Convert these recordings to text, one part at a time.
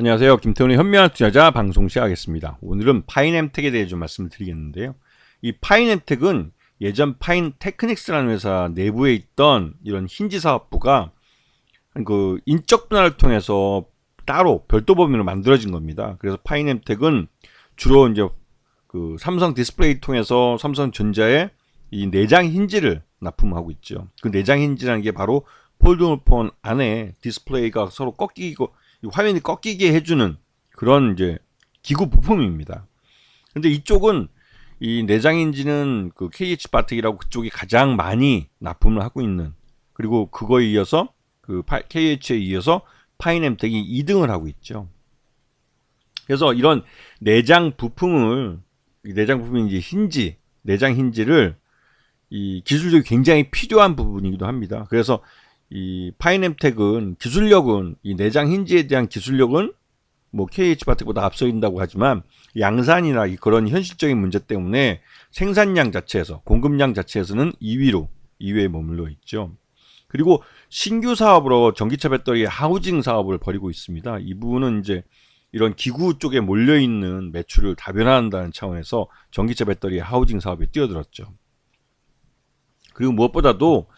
안녕하세요. 김태훈의 현명한 투자자 방송 시작하겠습니다. 오늘은 파인엠텍에 대해 좀 말씀을 드리겠는데요. 이 파인엠텍은 예전 파인테크닉스라는 회사 내부에 있던 이런 힌지 사업부가 그 인적 분할을 통해서 따로 별도 법인으로 만들어진 겁니다. 그래서 파인엠텍은 주로 이제 그 삼성 디스플레이 통해서 삼성전자에 이 내장 힌지를 납품하고 있죠. 그 내장 힌지라는 게 바로 폴더폰 안에 디스플레이가 서로 꺾이고 화면이 꺾이게 해주는 그런 이제 기구 부품입니다. 근데 이쪽은 이 내장 힌지는 그 KH 바텍이라고 그쪽이 가장 많이 납품을 하고 있는, 그리고 그거에 이어서 그 KH에 이어서 파인엠텍이 2등을 하고 있죠. 그래서 이런 내장 부품이 이제 힌지, 내장 힌지를 이 기술력이 굉장히 필요한 부분이기도 합니다. 그래서 이 파인엠텍은 기술력은, 이 내장 힌지에 대한 기술력은 뭐 KH바텍보다 앞서 있다고 하지만 양산이나 그런 현실적인 문제 때문에 생산량 자체에서, 공급량 자체에서는 2위에 머물러 있죠. 그리고 신규 사업으로 전기차 배터리 하우징 사업을 벌이고 있습니다. 이 부분은 이제 이런 기구 쪽에 몰려 있는 매출을 다변화한다는 차원에서 전기차 배터리 하우징 사업에 뛰어들었죠. 그리고 무엇보다도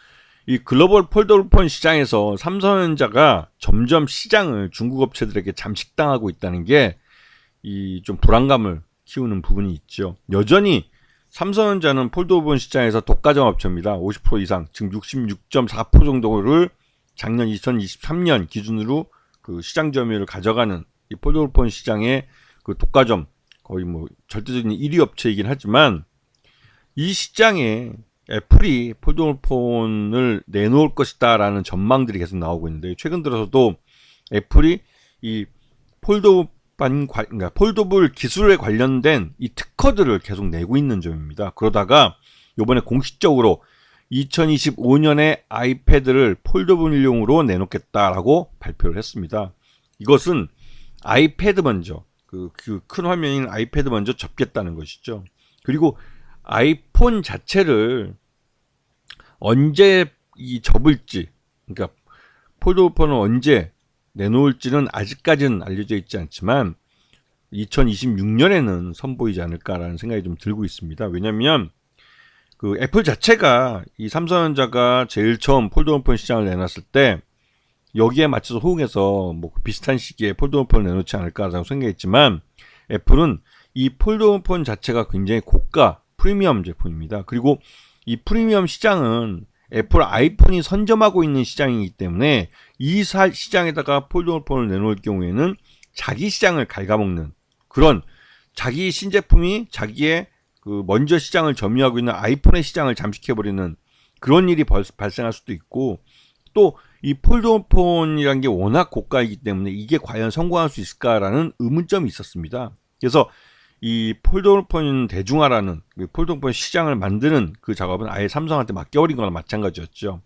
이 글로벌 폴더폰 시장에서 삼성전자가 점점 시장을 중국 업체들에게 잠식당하고 있다는 게 이 좀 불안감을 키우는 부분이 있죠. 여전히 삼성전자는 폴더폰 시장에서 독과점 업체입니다. 50% 이상, 지금 66.4% 정도를 작년 2023년 기준으로 그 시장 점유율을 가져가는 이 폴더폰 시장의 그 독과점, 거의 뭐 절대적인 1위 업체이긴 하지만, 이 시장에 애플이 폴더폰을 내놓을 것이다 라는 전망들이 계속 나오고 있는데, 최근 들어서도 애플이 이 폴더블 기술에 관련된 이 특허들을 계속 내고 있는 점입니다. 그러다가 이번에 공식적으로 2025년에 아이패드를 폴더블용으로 내놓겠다라고 발표를 했습니다. 이것은 아이패드 먼저, 그 큰 화면인 아이패드 먼저 접겠다는 것이죠. 그리고 아이폰 자체를 언제 접을지, 그러니까 폴더폰을 언제 내놓을지는 아직까지는 알려져 있지 않지만 2026년에는 선보이지 않을까라는 생각이 좀 들고 있습니다. 왜냐하면 그 애플 자체가, 이 삼성전자가 제일 처음 폴더폰 시장을 내놨을 때 여기에 맞춰서 호응해서 뭐 비슷한 시기에 폴더폰을 내놓지 않을까라고 생각했지만, 애플은 이 폴더폰 자체가 굉장히 고가 프리미엄 제품입니다. 그리고 이 프리미엄 시장은 애플 아이폰이 선점하고 있는 시장이기 때문에 이 시장에다가 폴더폰을 내놓을 경우에는 자기 시장을 갉아먹는, 그런 자기 신제품이 자기의 그 먼저 시장을 점유하고 있는 아이폰의 시장을 잠식해버리는 그런 일이 발생할 수도 있고, 또 이 폴더폰이라는 게 워낙 고가이기 때문에 이게 과연 성공할 수 있을까라는 의문점이 있었습니다. 그래서 이 폴더폰 대중화라는 폴더폰 시장을 만드는 그 작업은 아예 삼성한테 맡겨버린 거나 마찬가지였죠.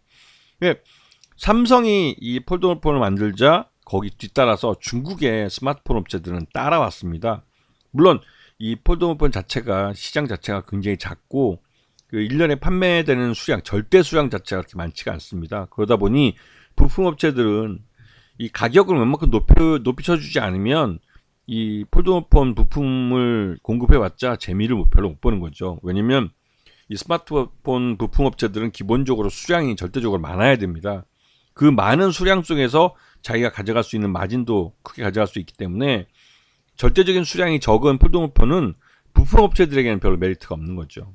삼성이 이 폴더폰을 만들자 거기 뒤따라서 중국의 스마트폰 업체들은 따라왔습니다. 물론 이 폴더폰 자체가, 시장 자체가 굉장히 작고 그 1년에 판매되는 수량, 절대 수량 자체가 그렇게 많지가 않습니다. 그러다 보니 부품 업체들은 이 가격을 웬만큼 높이 쳐주지 않으면 이 폴더폰 부품을 공급해봤자 재미를 별로 못 보는 거죠. 왜냐면 이 스마트폰 부품 업체들은 기본적으로 수량이 절대적으로 많아야 됩니다. 그 많은 수량 속에서 자기가 가져갈 수 있는 마진도 크게 가져갈 수 있기 때문에 절대적인 수량이 적은 폴더폰은 부품 업체들에게는 별로 메리트가 없는 거죠.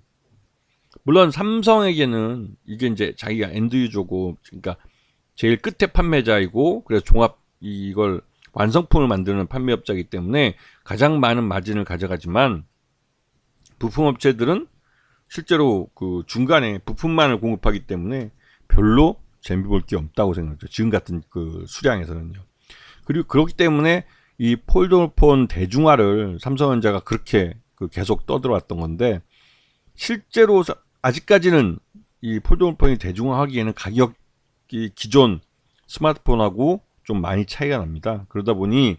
물론 삼성에게는 이게 이제 자기가 엔드 유저고, 그러니까 제일 끝에 판매자이고, 그래서 이걸 완성품을 만드는 판매업자이기 때문에 가장 많은 마진을 가져가지만, 부품 업체들은 실제로 그 중간에 부품만을 공급하기 때문에 별로 재미 볼 게 없다고 생각하죠. 지금 같은 그 수량에서는요. 그리고 그렇기 때문에 이 폴더폰 대중화를 삼성전자가 그렇게 계속 떠들어왔던 건데, 실제로 아직까지는 이 폴더폰이 대중화하기에는 가격이 기존 스마트폰하고 좀 많이 차이가 납니다. 그러다 보니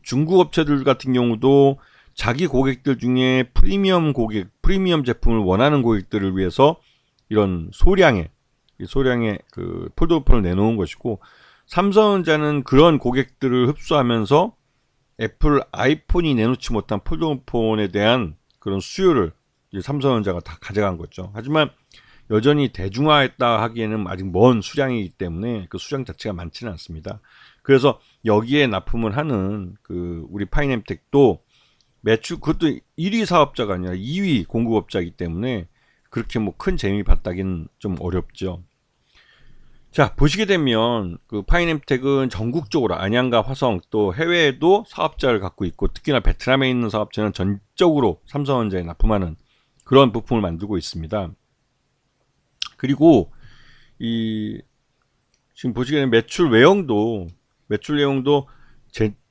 중국 업체들 같은 경우도 자기 고객들 중에 프리미엄 제품을 원하는 고객들을 위해서 이런 소량의 그 폴더폰을 내놓은 것이고, 삼성전자는 그런 고객들을 흡수하면서 애플 아이폰이 내놓지 못한 폴더폰에 대한 그런 수요를 이제 삼성전자가 다 가져간 거죠. 하지만 여전히 대중화했다 하기에는 아직 먼 수량이기 때문에 그 수량 자체가 많지는 않습니다. 그래서 여기에 납품을 하는 그 우리 파이넴텍도 매출, 그것도 1위 사업자가 아니라 2위 공급업자이기 때문에 그렇게 뭐 큰 재미 봤다기는 좀 어렵죠. 자, 보시게 되면 그 파이넴텍은 전국적으로 안양과 화성 또 해외에도 사업자를 갖고 있고, 특히나 베트남에 있는 사업자는 전적으로 삼성전자에 납품하는 그런 부품을 만들고 있습니다. 그리고 이 지금 보시게 되면 매출 내용도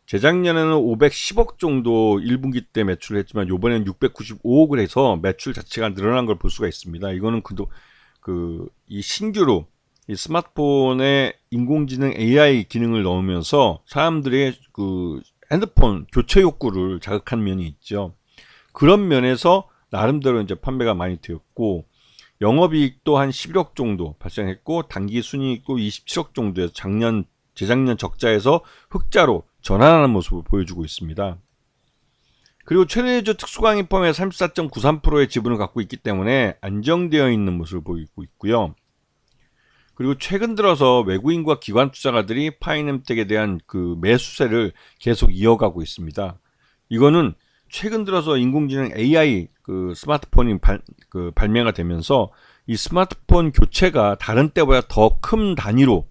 재작년에는 510억 정도 1분기 때 매출을 했지만 요번에는 695억을 해서 매출 자체가 늘어난 걸 볼 수가 있습니다. 이거는 이 신규로 이 스마트폰에 인공지능 AI 기능을 넣으면서 사람들의 그 핸드폰 교체 욕구를 자극한 면이 있죠. 그런 면에서 나름대로 이제 판매가 많이 되었고, 영업이익도 한 11억 정도 발생했고, 당기순이익도 27억 정도에서 재작년 적자에서 흑자로 전환하는 모습을 보여주고 있습니다. 그리고 최대주 특수강의펌의 34.93%의 지분을 갖고 있기 때문에 안정되어 있는 모습을 보이고 있고요. 그리고 최근 들어서 외국인과 기관 투자가들이 파이넴텍에 대한 그 매수세를 계속 이어가고 있습니다. 이거는 최근 들어서 인공지능 AI 그 스마트폰이 발매가 되면서 이 스마트폰 교체가 다른 때보다 더 큰 범위로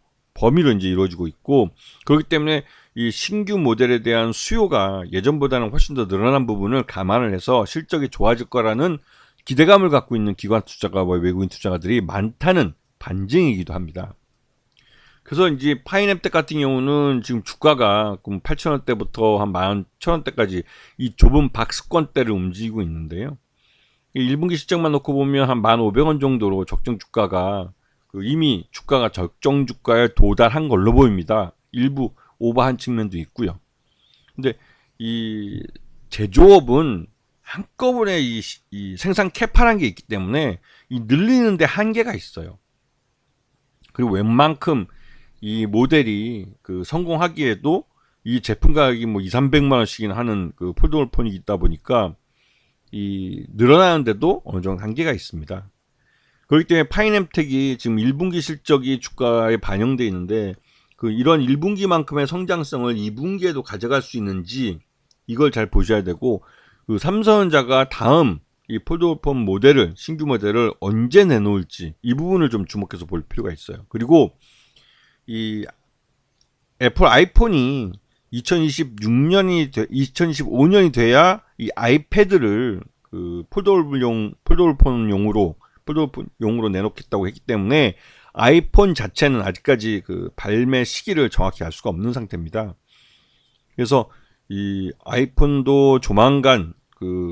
이제 이루어지고 있고, 그렇기 때문에 이 신규 모델에 대한 수요가 예전보다는 훨씬 더 늘어난 부분을 감안을 해서 실적이 좋아질 거라는 기대감을 갖고 있는 기관 투자가와 외국인 투자가들이 많다는 반증이기도 합니다. 그래서 이제 파이넴텍 같은 경우는 지금 주가가 8,000원대부터 한 11,000원대까지 이 좁은 박스권대를 움직이고 있는데요. 1분기 실적만 놓고 보면 한 1,500원 정도로 적정 주가가 이미 주가가 적정 주가에 도달한 걸로 보입니다. 일부 오버한 측면도 있고요. 근데 이 제조업은 한꺼번에 이 생산 캐파라는 게 있기 때문에 이 늘리는데 한계가 있어요. 그리고 웬만큼 이 모델이 성공하기에도 이 제품 가격이 뭐 200~300만 원씩이나 하는 그 폴더블폰이 있다 보니까 이 늘어나는데도 어느 정도 한계가 있습니다. 그렇기 때문에 파이넴텍이 지금 1분기 실적이 주가에 반영되어 있는데 이런 1분기만큼의 성장성을 2분기에도 가져갈 수 있는지 이걸 잘 보셔야 되고, 삼성전자가 다음 이 폴더블폰 신규 모델을 언제 내놓을지 이 부분을 좀 주목해서 볼 필요가 있어요. 그리고 이 애플 아이폰이 2025년이 돼야 이 아이패드를 폴더블폰용으로 내놓겠다고 했기 때문에 아이폰 자체는 아직까지 발매 시기를 정확히 알 수가 없는 상태입니다. 그래서 이 아이폰도 조만간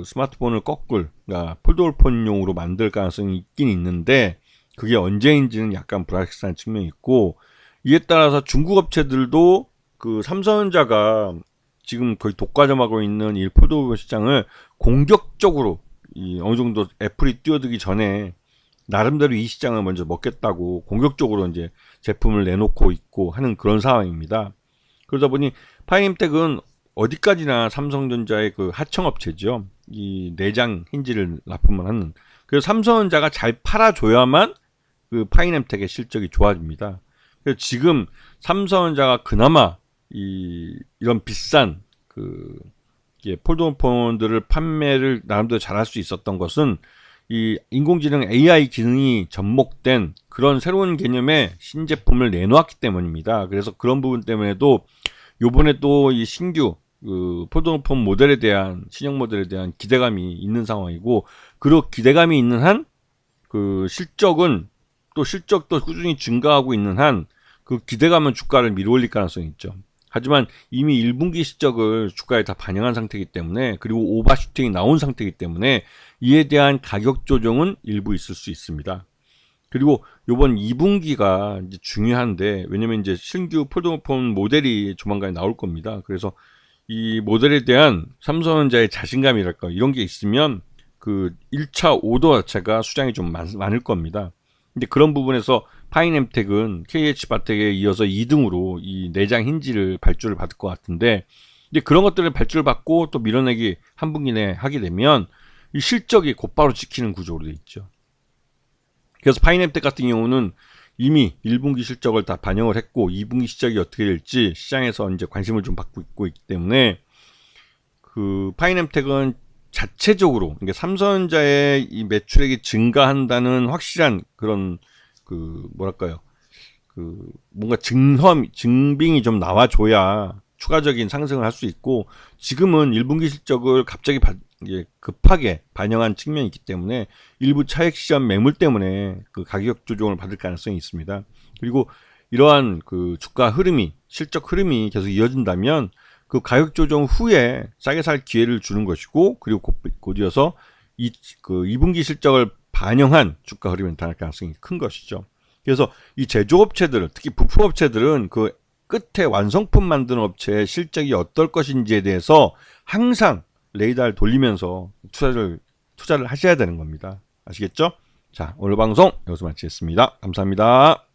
스마트폰을 그러니까 폴더블폰용으로 만들 가능성이 있긴 있는데, 그게 언제인지는 약간 불확실한 측면이 있고, 이에 따라서 중국 업체들도 삼성전자가 지금 거의 독과점하고 있는 이 폴더블폰 시장을 공격적으로 어느 정도 애플이 뛰어들기 전에 나름대로 이 시장을 먼저 먹겠다고 공격적으로 이제 제품을 내놓고 있고 하는 그런 상황입니다. 그러다 보니 파이넴텍은 어디까지나 삼성전자의 하청업체죠. 이 내장 힌지를 납품을 하는. 그래서 삼성전자가 잘 팔아줘야만 파이넴텍의 실적이 좋아집니다. 그래서 지금 삼성전자가 그나마 이런 비싼 폴더폰들을 판매를 나름대로 잘할 수 있었던 것은 이 인공지능 AI 기능이 접목된 그런 새로운 개념의 신제품을 내놓았기 때문입니다. 그래서 그런 부분 때문에도 요번에 또 이 신규 폴더폰 신형 모델에 대한 기대감이 있는 상황이고, 그리고 기대감이 있는 한 실적도 꾸준히 증가하고 있는 한 기대감은 주가를 밀어올릴 가능성이 있죠. 하지만 이미 1분기 실적을 주가에 다 반영한 상태이기 때문에, 그리고 오버슈팅이 나온 상태이기 때문에 이에 대한 가격 조정은 일부 있을 수 있습니다. 그리고 요번 2분기가 이제 중요한데, 왜냐면 이제 신규 폴더폰 모델이 조만간에 나올 겁니다. 그래서 이 모델에 대한 삼성전자의 자신감이랄까 이런 게 있으면 1차 오더 자체가 수량이 좀 많을 겁니다. 근데 그런 부분에서 파이넴텍은 KH바텍에 이어서 2등으로 이 내장 힌지를 발주를 받을 것 같은데, 근데 그런 것들을 발주를 받고 또 밀어내기 한 분기 내에 하게 되면 이 실적이 곧바로 찍히는 구조로 돼 있죠. 그래서 파이냅텍 같은 경우는 이미 1분기 실적을 다 반영을 했고 2분기 실적이 어떻게 될지 시장에서 이제 관심을 좀 받고 있기 때문에 그 파이냅텍은 자체적으로 그러니까 삼성전자의 이 매출액이 증가한다는 확실한 그런 그 뭐랄까요 그 뭔가 증빙이 좀 나와줘야 추가적인 상승을 할 수 있고 지금은 1분기 실적을 갑자기 급하게 반영한 측면이 있기 때문에 일부 차익 시장 매물 때문에 그 가격 조정을 받을 가능성이 있습니다. 그리고 이러한 그 주가 흐름이 실적 흐름이 계속 이어진다면 그 가격 조정 후에 싸게 살 기회를 주는 것이고 그리고 곧이어서 그 2분기 실적을 반영한 주가 흐름이 나타날 가능성이 큰 것이죠. 그래서 이 제조업체들 특히 부품업체들은 그 끝에 완성품 만드는 업체의 실적이 어떨 것인지에 대해서 항상 레이더를 돌리면서 투자를 하셔야 되는 겁니다. 아시겠죠? 자, 오늘 방송 여기서 마치겠습니다. 감사합니다.